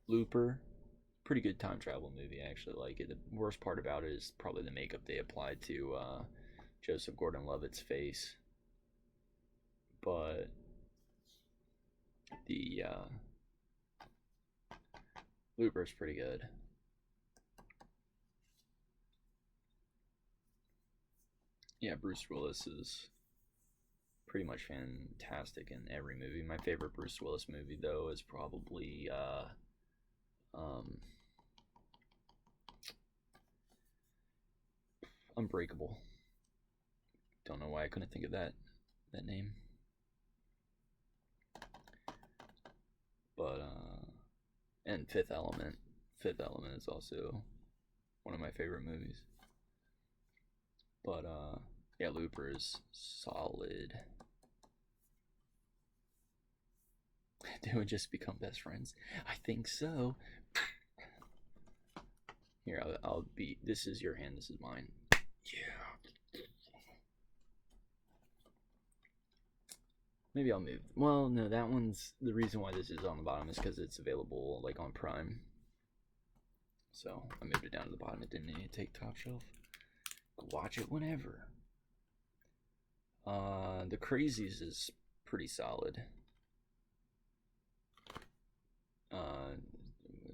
Looper, pretty good time travel movie. I actually like it. The worst part about it is probably the makeup they applied to Joseph Gordon-Levitt's face, but the Looper's pretty good. Yeah, Bruce Willis is pretty much fantastic in every movie. My favorite Bruce Willis movie, though, is probably um, Unbreakable. Don't know why I couldn't think of that name, but and Fifth Element. Fifth Element is also one of my favorite movies. But yeah, Looper is solid. They would just become best friends. I think so. Here, I'll be. This is your hand. This is mine. Yeah. Maybe I'll move. Well, no, that one's the reason why this is on the bottom is because it's available like on Prime. So I moved it down to the bottom. It didn't need to take top shelf. Watch it whenever. The Crazies is pretty solid.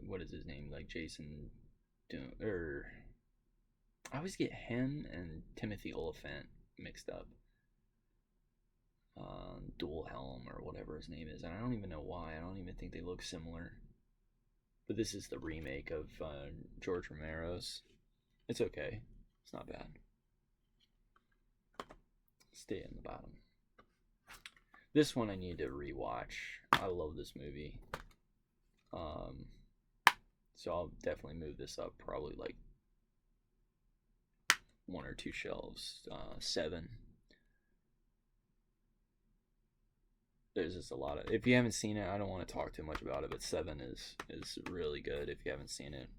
What is his name? Like Jason, or I always get him and Timothy Oliphant mixed up. Dual Helm or whatever his name is, and I don't even know why. I don't even think they look similar. But this is the remake of George Romero's. It's okay. It's not bad. Stay in the bottom. This one I need to rewatch. I love this movie. So I'll definitely move this up probably like one or two shelves. 7. There's just a lot of. If you haven't seen it, I don't want to talk too much about it, but 7 is really good. If you haven't seen it,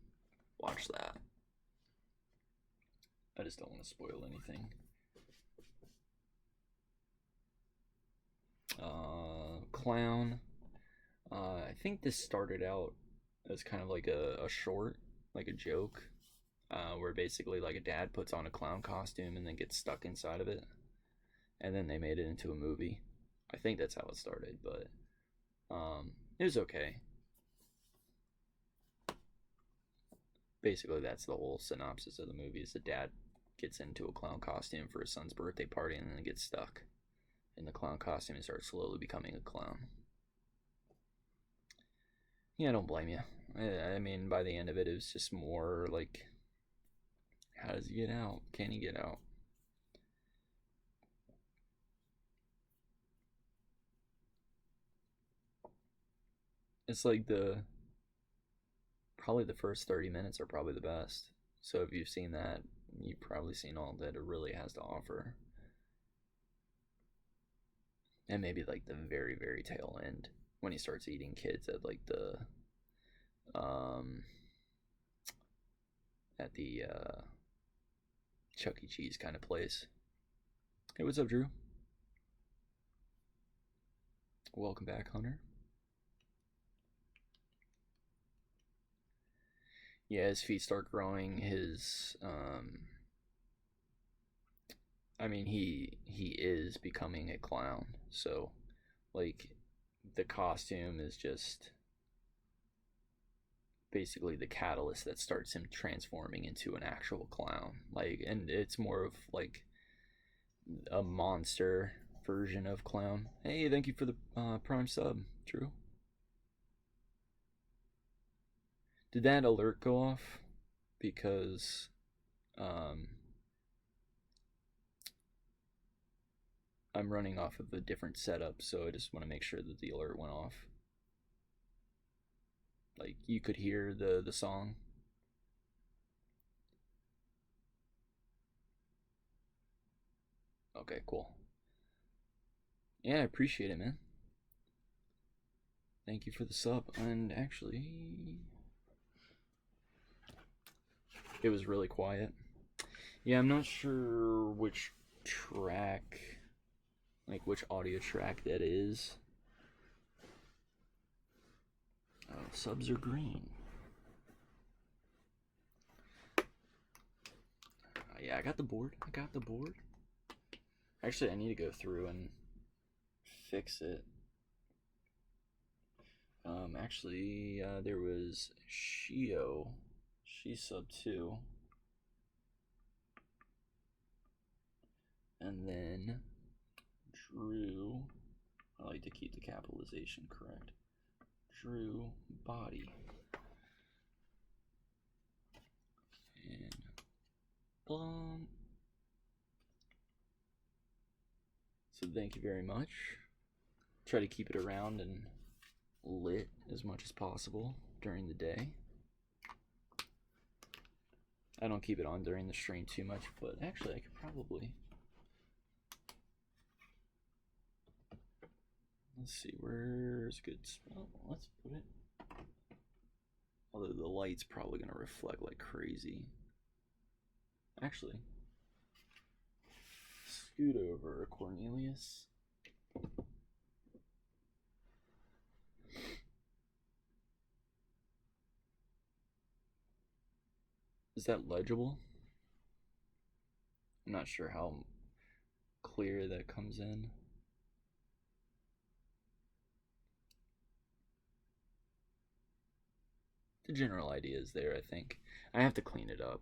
watch that. I just don't want to spoil anything. Clown. I think this started out as kind of like a short, like a joke, where basically like a dad puts on a clown costume and then gets stuck inside of it, and then they made it into a movie. I think that's how it started, but it was okay. Basically, that's the whole synopsis of the movie: is the dad gets into a clown costume for his son's birthday party and then gets stuck in the clown costume and starts slowly becoming a clown. Yeah, I don't blame you. I mean, by the end of it, it was just more like, how does he get out? Can he get out? It's like probably the first 30 minutes are probably the best. So if you've seen that, you've probably seen all that it really has to offer. And maybe like the very, very tail end when he starts eating kids at like the um at the Chuck E. Cheese kind of place. Hey, what's up, Drew? Welcome back, Hunter. Yeah, his feet start growing. I mean, he is becoming a clown. So, like, the costume is just basically the catalyst that starts him transforming into an actual clown. Like, and it's more of like a monster version of clown. Hey, thank you for the Prime sub, Drew. Did that alert go off? Because I'm running off of a different setup, so I just want to make sure that the alert went off. Like, you could hear the song. Okay, cool. Yeah, I appreciate it, man. Thank you for the sub. And actually, it was really quiet. Yeah, I'm not sure which track, like which audio track that is. Subs are green. Yeah, I got the board. Actually, I need to go through and fix it. Actually, there was Shio. She's sub 2. And then Drew. I like to keep the capitalization correct. Drew Body. And boom. So thank you very much. Try to keep it around and lit as much as possible during the day. I don't keep it on during the stream too much, but actually I could probably. Let's see, where's good smell? Let's put it. Although the light's probably gonna reflect like crazy. Actually, scoot over, Cornelius. Is that legible? I'm not sure how clear that comes in. The general idea is there, I think. I have to clean it up.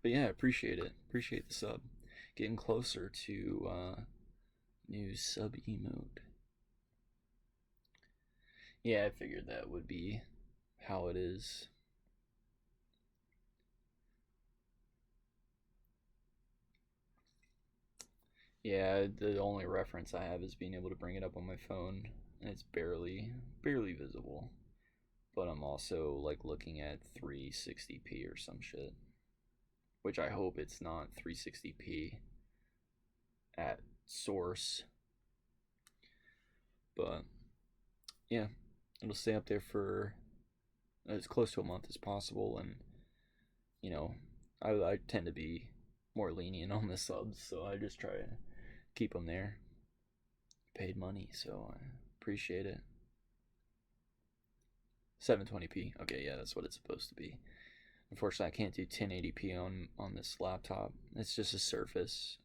But yeah, I appreciate it. Appreciate the sub. Getting closer to new sub emote. Yeah, I figured that would be how it is. Yeah, the only reference I have is being able to bring it up on my phone, and it's barely visible. But I'm also like looking at 360p or some shit, which I hope it's not 360p at source. But yeah, it'll stay up there for as close to a month as possible, and you know, I tend to be more lenient on the subs, so I just try to keep them there. Paid money, so I appreciate it. 720p. Okay, yeah, that's what it's supposed to be. Unfortunately, I can't do 1080p on this laptop. It's just a Surface,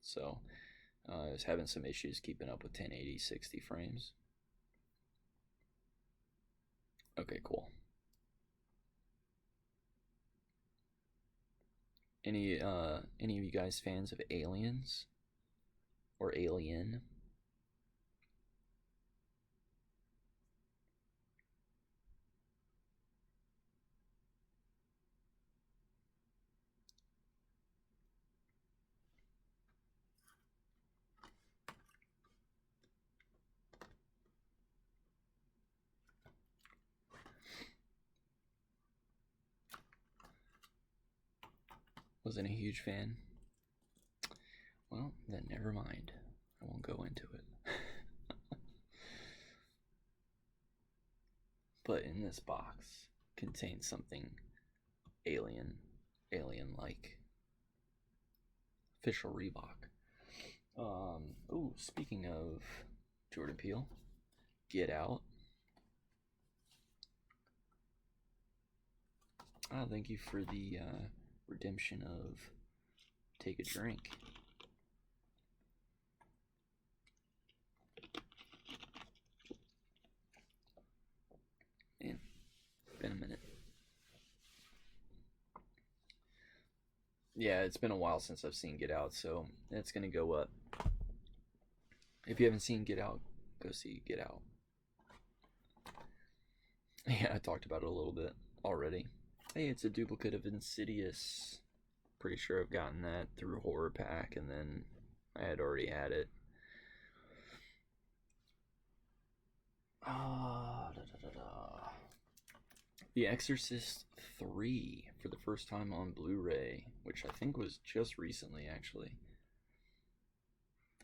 so I was having some issues keeping up with 1080 60 frames. Okay, cool. Any of you guys fans of Aliens or Alien? Wasn't a huge fan. Well, then never mind. I won't go into it. But in this box contains something alien-like. Official Reebok. Oh, speaking of Jordan Peele, Get Out. Thank you for the redemption of Take a Drink. Man, been a minute. Yeah, it's been a while since I've seen Get Out, so it's gonna go up. If you haven't seen Get Out, go see Get Out. Yeah, I talked about it a little bit already. Hey, it's a duplicate of Insidious. Pretty sure I've gotten that through Horror Pack, and then I had already had it. The Exorcist 3 for the first time on Blu-ray, which I think was just recently, actually.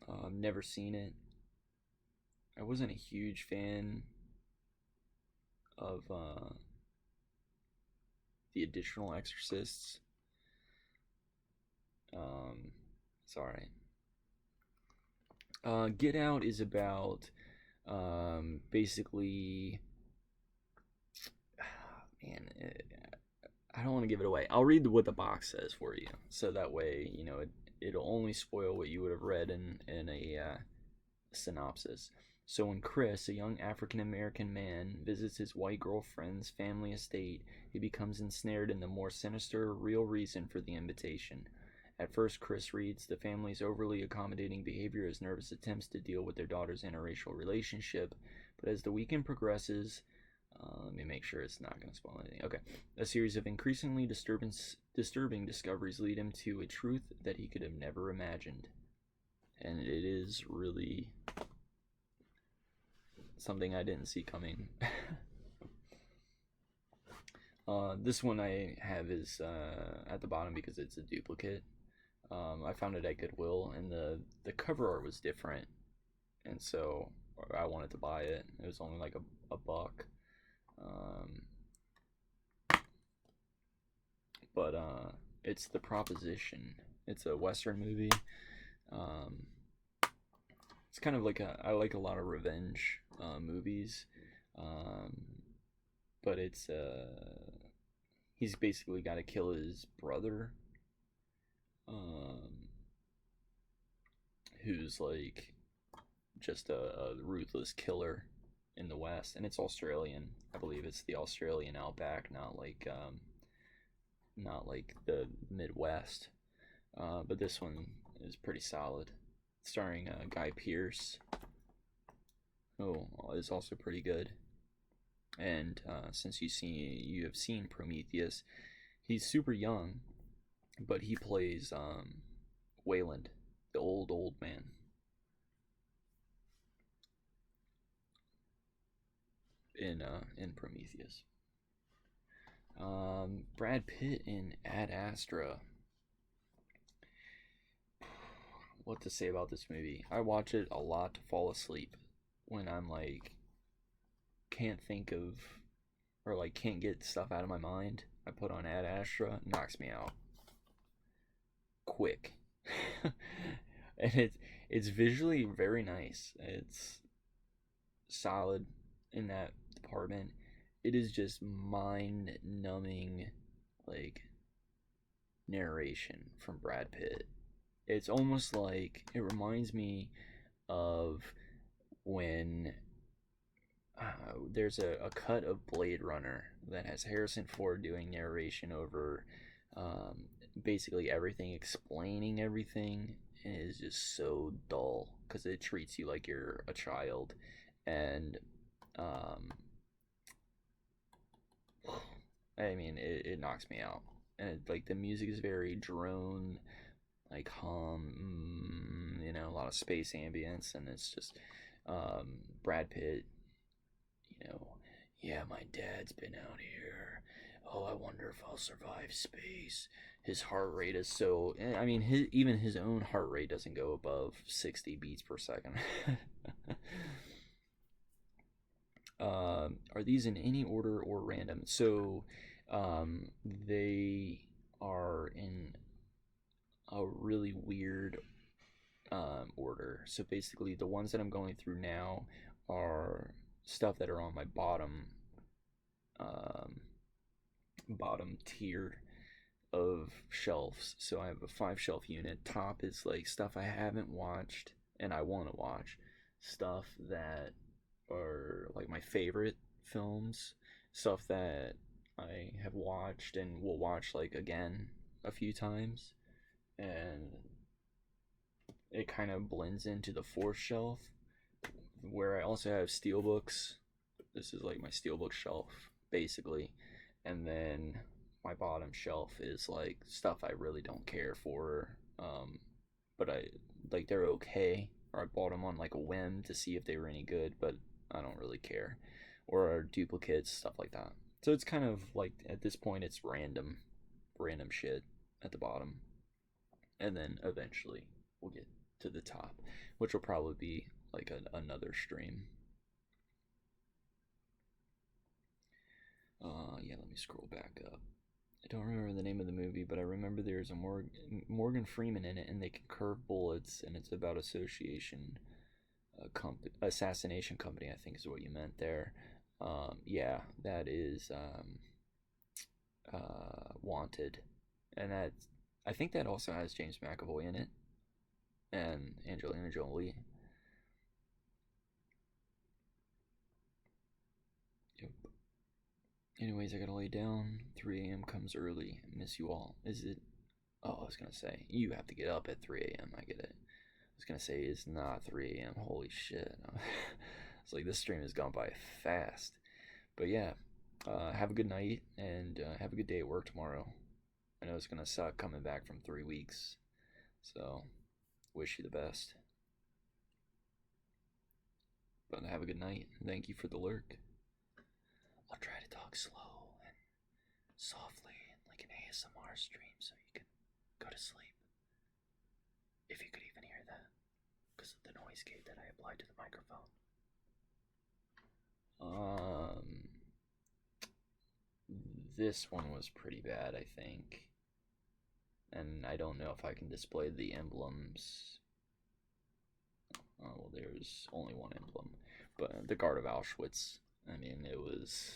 I've never seen it. I wasn't a huge fan of the additional Exorcists. It's alright. Get Out is about Basically, man, I don't want to give it away. I'll read what the box says for you, so that way it'll only spoil what you would have read in a synopsis. So when Chris, a young African American man, visits his white girlfriend's family estate, he becomes ensnared in the more sinister, real reason for the invitation. At first, Chris reads the family's overly accommodating behavior as nervous attempts to deal with their daughter's interracial relationship, but as the weekend progresses, let me make sure it's not going to spoil anything. Okay. A series of increasingly disturbing discoveries lead him to a truth that he could have never imagined. And it is really something I didn't see coming. This one I have is at the bottom because it's a duplicate. I found it at Goodwill, and the cover art was different, and so I wanted to buy it. It was only like a buck. But it's The Proposition. It's a Western movie. It's kind of like I like a lot of revenge movies, but it's he's basically got to kill his brother, who's like just a ruthless killer in the West, and it's Australian. I believe it's the Australian outback, not like the Midwest. But this one is pretty solid. Starring Guy Pearce, who is also pretty good. And since you have seen Prometheus, he's super young, but he plays Wayland, the old man. In Prometheus. Brad Pitt in Ad Astra. What to say about this movie? I watch it a lot to fall asleep when I'm like can't think of or like can't get stuff out of my mind. I put on Ad Astra, knocks me out quick. And it's visually very nice. It's solid in that department. It is just mind numbing like narration from Brad Pitt. It's almost like it reminds me of when there's a cut of Blade Runner that has Harrison Ford doing narration over basically everything, explaining everything, and it is just so dull because it treats you like you're a child. And I mean, it knocks me out. And like the music is very drone, like hum, a lot of space ambience, and it's just Brad Pitt, yeah, my dad's been out here. Oh, I wonder if I'll survive space. His heart rate is so. I mean, even his own heart rate doesn't go above 60 beats per second. Are these in any order or random? So, they are in a really weird order. So basically, the ones that I'm going through now are stuff that are on my bottom tier of shelves. So I have a 5 shelf unit. Top is like stuff I haven't watched and I want to watch. Stuff that are like my favorite films. Stuff that I have watched and will watch like again a few times. And it kind of blends into the 4th shelf where I also have steelbooks. This is like my steelbook shelf basically, and then my bottom shelf is like stuff I really don't care for, but I like they're okay, or I bought them on like a whim to see if they were any good, but I don't really care, or duplicates, stuff like that. So it's kind of like at this point it's random shit at the bottom, and then eventually we'll get to the top, which will probably be like another stream. Yeah, let me scroll back up. I don't remember the name of the movie, but I remember there's a Morgan Freeman in it, and they can curve bullets, and it's about association. assassination company, I think is what you meant there. Yeah, that is Wanted, and that I think that also has James McAvoy in it and Angelina Jolie. Yep. Anyways, I gotta lay down. 3 a.m. comes early. Miss you all. Is it? Oh, I was gonna say you have to get up at 3 a.m. I get it. I was gonna say it's not 3 a.m. Holy shit! It's like this stream has gone by fast. But yeah, have a good night and have a good day at work tomorrow. I know it's gonna suck coming back from 3 weeks, so wish you the best. But have a good night. Thank you for the lurk. I'll try to talk slow and softly, like an ASMR stream, so you can go to sleep. If you could even hear that, because of the noise gate that I applied to the microphone. This one was pretty bad, I think. And I don't know if I can display the emblems. Oh, well, there's only one emblem. But the Guard of Auschwitz, I mean, it was...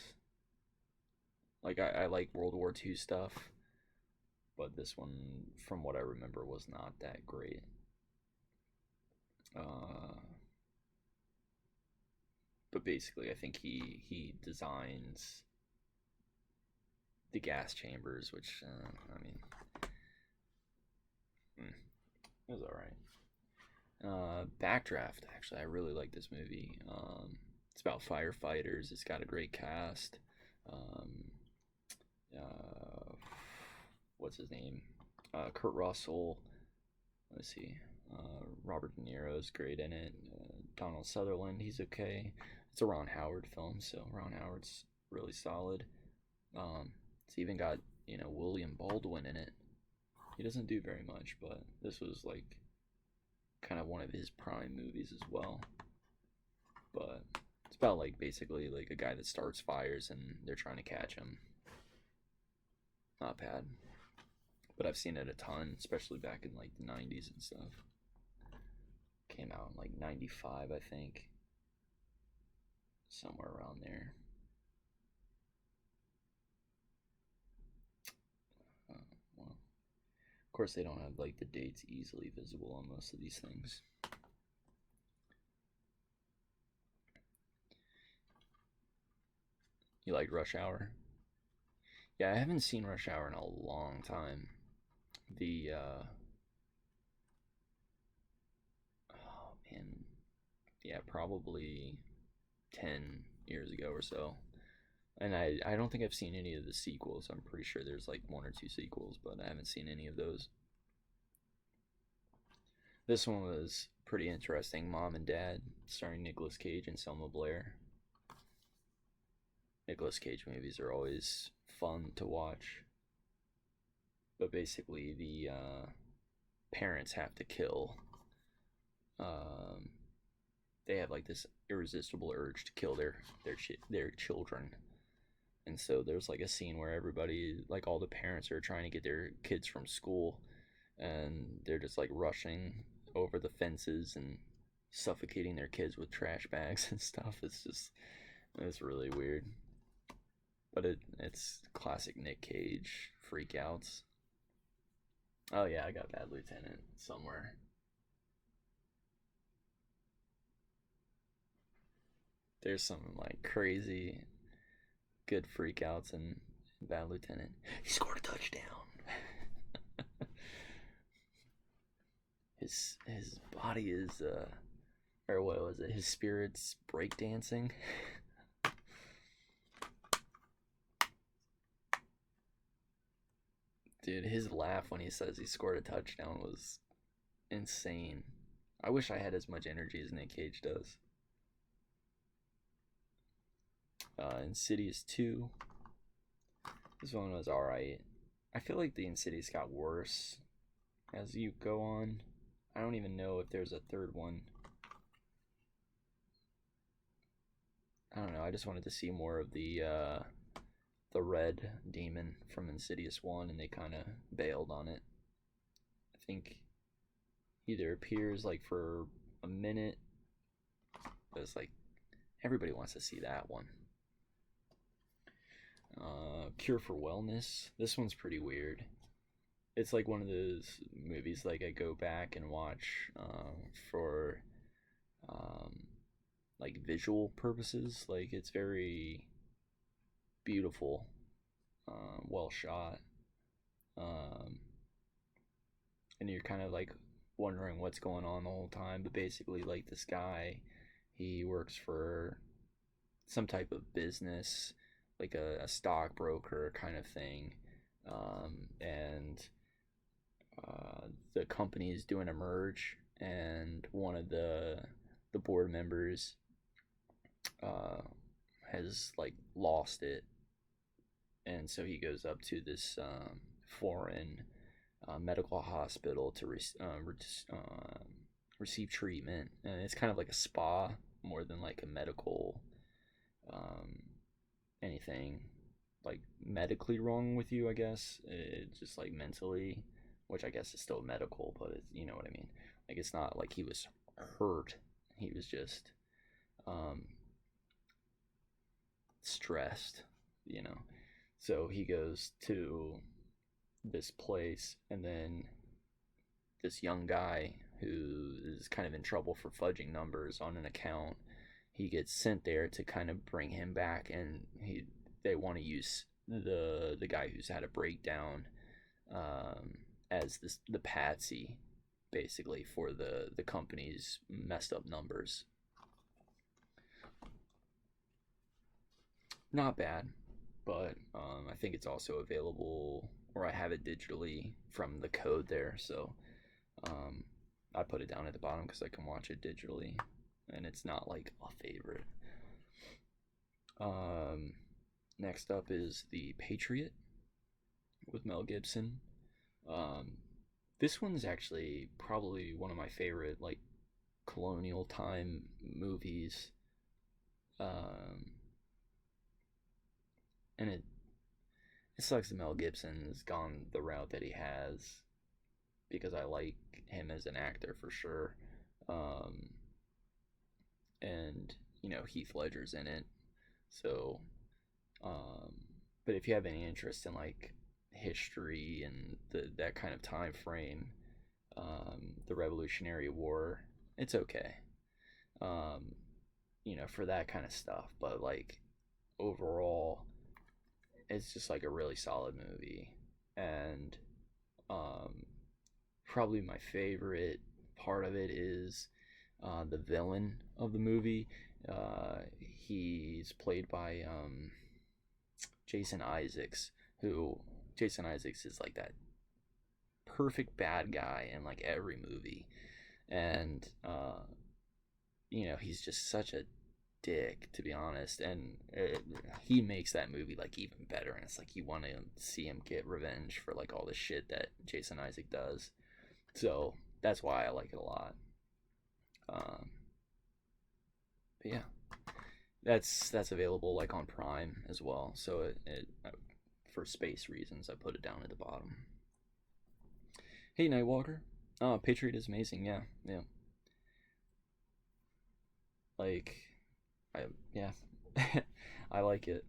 Like, I like World War II stuff, but this one, from what I remember, was not that great. But basically, I think he designs the gas chambers, which, I mean, it was alright. Backdraft, actually, I really like this movie. It's about firefighters. It's got a great cast. What's his name? Kurt Russell. Let's see. Robert De Niro's great in it. Donald Sutherland, he's okay. It's a Ron Howard film, so Ron Howard's really solid. It's even got, William Baldwin in it. He doesn't do very much, but this was like kind of one of his prime movies as well. But it's about like basically like a guy that starts fires and they're trying to catch him. Not bad. But I've seen it a ton, especially back in like the 90s and stuff. Came out in like 95, I think. Somewhere around there. Well, of course they don't have like the dates easily visible on most of these things. You like Rush Hour? Yeah, I haven't seen Rush Hour in a long time. Oh man, yeah, probably 10 years ago or so. And I don't think I've seen any of the sequels. I'm pretty sure there's like 1 or 2 sequels, but I haven't seen any of those. This one was pretty interesting. Mom and Dad, starring Nicolas Cage and Selma Blair. Nicolas Cage movies are always fun to watch. But basically, the parents have to kill. They have like this irresistible urge to kill their children, and so there's like a scene where everybody, like all the parents, are trying to get their kids from school, and they're just like rushing over the fences and suffocating their kids with trash bags and stuff. It's really weird. But it's classic Nick Cage freakouts. Oh yeah, I got Bad Lieutenant somewhere. There's some like crazy good freakouts in Bad Lieutenant. He scored a touchdown. his body is or what was it? His spirit's breakdancing. Dude, his laugh when he says he scored a touchdown was insane. I wish I had as much energy as Nick Cage does. Insidious 2. This one was alright. I feel like the Insidious got worse as you go on. I don't even know if there's a third one. I don't know, I just wanted to see more of the red demon from Insidious 1, and they kind of bailed on it. I think he either appears like for a minute It's like everybody wants to see that one. Cure for Wellness. This one's pretty weird. It's like one of those movies like I go back and watch for um, like visual purposes. Like it's very beautiful, well shot, um, and you're kind of like wondering what's going on the whole time. But basically, like this guy, he works for some type of business, like a stockbroker kind of thing, and the company is doing a merge, and one of the board members uh, has like lost it, and so he goes up to this foreign medical hospital to receive treatment, and it's kind of like a spa more than like a medical um, anything like medically wrong with you, I guess. It's just like mentally, which I guess is still medical, but it's, you know what I mean. Like it's not like he was hurt; he was just um, stressed, you know. So he goes to this place, and then this young guy who is kind of in trouble for fudging numbers on an account, he gets sent there to kind of bring him back, and they want to use the guy who's had a breakdown as the patsy, basically, for the company's messed up numbers. Not bad, but I think it's also available, or I have it digitally from the code there, so um, I put it down at the bottom because I can watch it digitally, and it's not like a favorite. Next up is The Patriot with Mel Gibson. This one's actually probably one of my favorite like colonial time movies. And it sucks that Mel Gibson has gone the route that he has, because I like him as an actor for sure. And you know, Heath Ledger's in it, so but if you have any interest in like history and that kind of time frame, the Revolutionary War, it's okay, you know, for that kind of stuff. But like overall, it's just like a really solid movie, and probably my favorite part of it is the villain of the movie. He's played by Jason Isaacs, who Jason Isaacs is like that perfect bad guy in like every movie, and you know, he's just such a dick, to be honest, and he makes that movie like even better, and it's like you want to see him get revenge for like all the shit that Jason Isaac does. So that's why I like it a lot. But yeah, that's available like on Prime as well, so it for space reasons I put it down at the bottom. Hey Nightwalker, Patriot is amazing. Yeah, yeah, like yeah, I like it.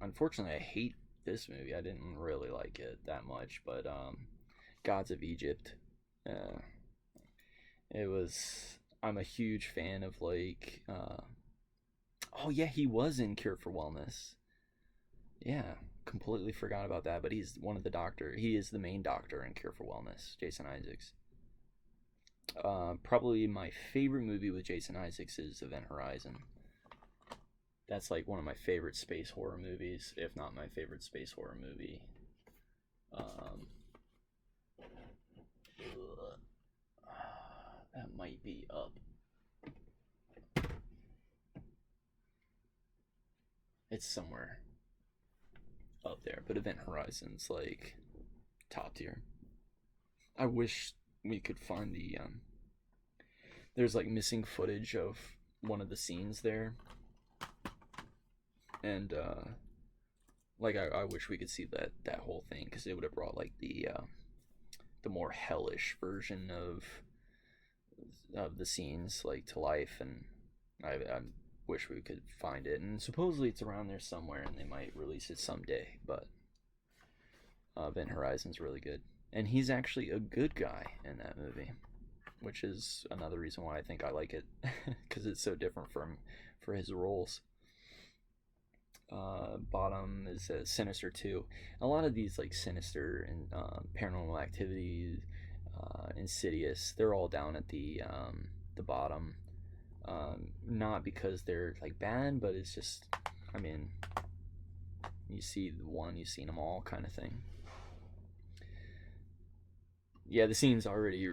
Unfortunately, I hate this movie. I didn't really like it that much, but Gods of Egypt, uh, it was. I'm a huge fan of like. Oh yeah, he was in Cure for Wellness. Yeah, completely forgot about that. But he's one of the doctor. He is the main doctor in Cure for Wellness, Jason Isaacs. Probably my favorite movie with Jason Isaacs is Event Horizon. That's like one of my favorite space horror movies, if not my favorite space horror movie. That might be up. It's somewhere up there, but Event Horizon's like top tier. I wish we could find the there's like missing footage of one of the scenes there, and like I wish we could see that whole thing, because it would have brought like the more hellish version of of the scenes like to life, and I wish we could find it. And supposedly it's around there somewhere, and they might release it someday. But Event Horizon's really good, and he's actually a good guy in that movie, which is another reason why I think I like it, because it's so different from for his roles. Bottom is Sinister 2. A lot of these like Sinister and Paranormal Activity, Insidious, they're all down at the bottom. Not because they're like bad, but it's just, I mean, you see the one, you've seen them all, kind of thing. Yeah, the scene's already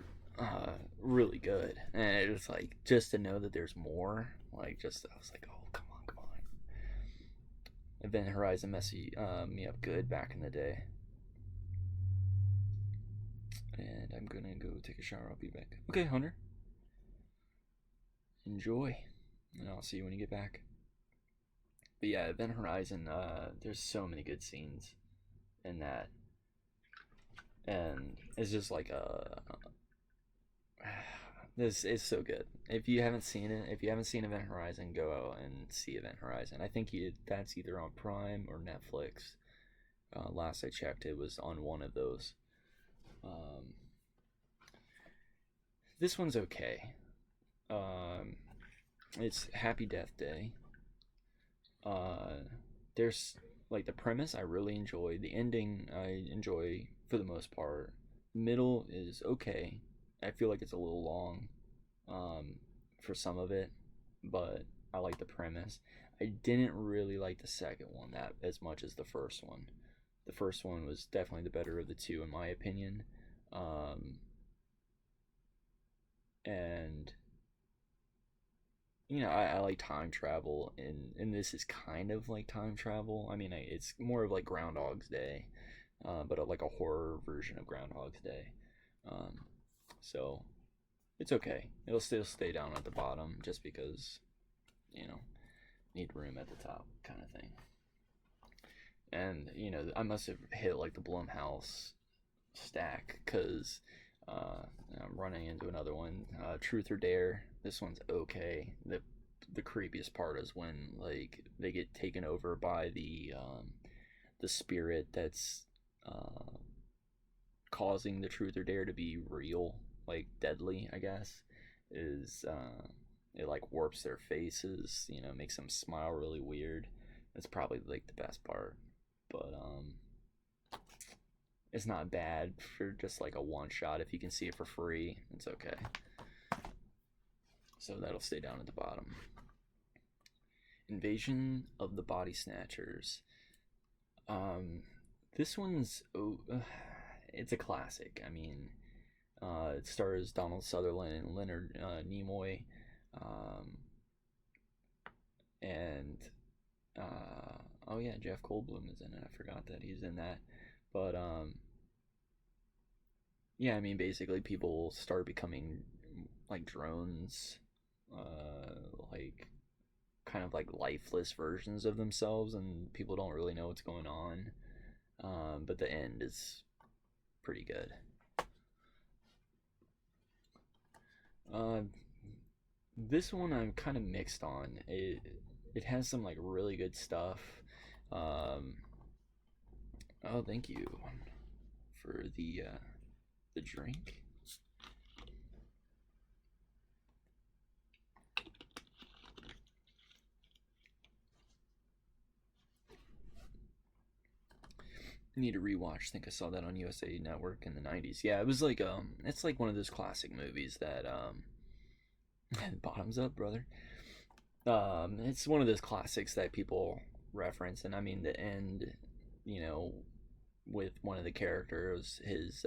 really good, and it's like just to know that there's more. Like, just I was like, oh come on, come on. Event Horizon me up good back in the day. And I'm gonna go take a shower. I'll be back. Okay, Hunter. Enjoy, and I'll see you when you get back. But yeah, Event Horizon. There's so many good scenes in that, and it's just like a. This is so good. If you haven't seen it, if you haven't seen Event Horizon, go out and see Event Horizon. I think that's either on Prime or Netflix. Last I checked, it was on one of those. This one's okay. It's Happy Death Day. There's like the premise I really enjoy. The ending I enjoy for the most part. Middle is okay. I feel like it's a little long for some of it, but I like the premise. I didn't really like the second one that as much as the first one. The first one was definitely the better of the two, in my opinion. And you know, I like time travel, and this is kind of like time travel. I mean, it's more of like Groundhog's Day, but like a horror version of Groundhog's Day. So it's okay. It'll still stay down at the bottom just because, you know, need room at the top kind of thing. And, you know, I must have hit like the Blumhouse stack because I'm running into another one. Truth or Dare. This one's okay. The creepiest part is when like they get taken over by the spirit that's causing the Truth or Dare to be real, like deadly, I guess. Is it like warps their faces, you know, makes them smile really weird. That's probably like the best part. But it's not bad for just like a one shot. If you can see it for free, it's okay. So that'll stay down at the bottom. Invasion of the Body Snatchers. This one's it's a classic. I mean, it stars Donald Sutherland and Leonard Nimoy, and oh yeah, Jeff Goldblum is in it. I forgot that he's in that. But yeah, I mean, basically, people start becoming like drones, like kind of like lifeless versions of themselves, and people don't really know what's going on. But the end is pretty good. This one I'm kind of mixed on. It has some like really good stuff. Oh, thank you for the drink. Need to rewatch. I think I saw that on USA Network in the 90s. Yeah, it was like it's like one of those classic movies that bottoms up, brother. It's one of those classics that people reference, and I mean the end, you know, with one of the characters, his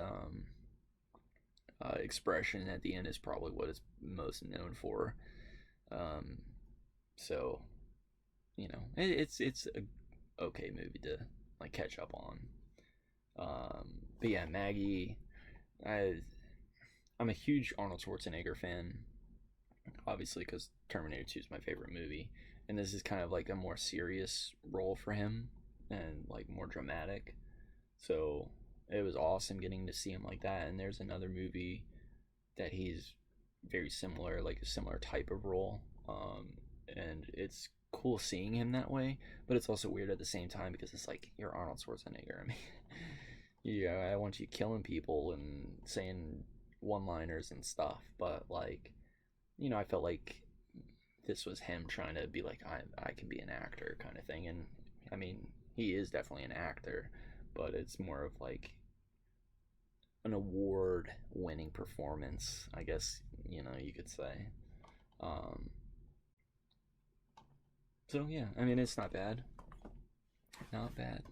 expression at the end is probably what it's most known for. Um, so, you know, it's a okay movie to like catch up on. But yeah, Maggie, I I'm a huge Arnold Schwarzenegger fan, obviously because Terminator 2 is my favorite movie, and this is kind of like a more serious role for him and like more dramatic. So it was awesome getting to see him like that. And there's another movie that he's very similar, like a similar type of role. And it's cool seeing him that way, but it's also weird at the same time because it's like you're Arnold Schwarzenegger. I mean, yeah, I want you killing people and saying one-liners and stuff, but like, I felt like this was him trying to be like, I can be an actor kind of thing. And I mean, he is definitely an actor, but it's more of like an award winning performance, I guess, you could say. Um, so yeah, I mean, it's not bad. Not bad.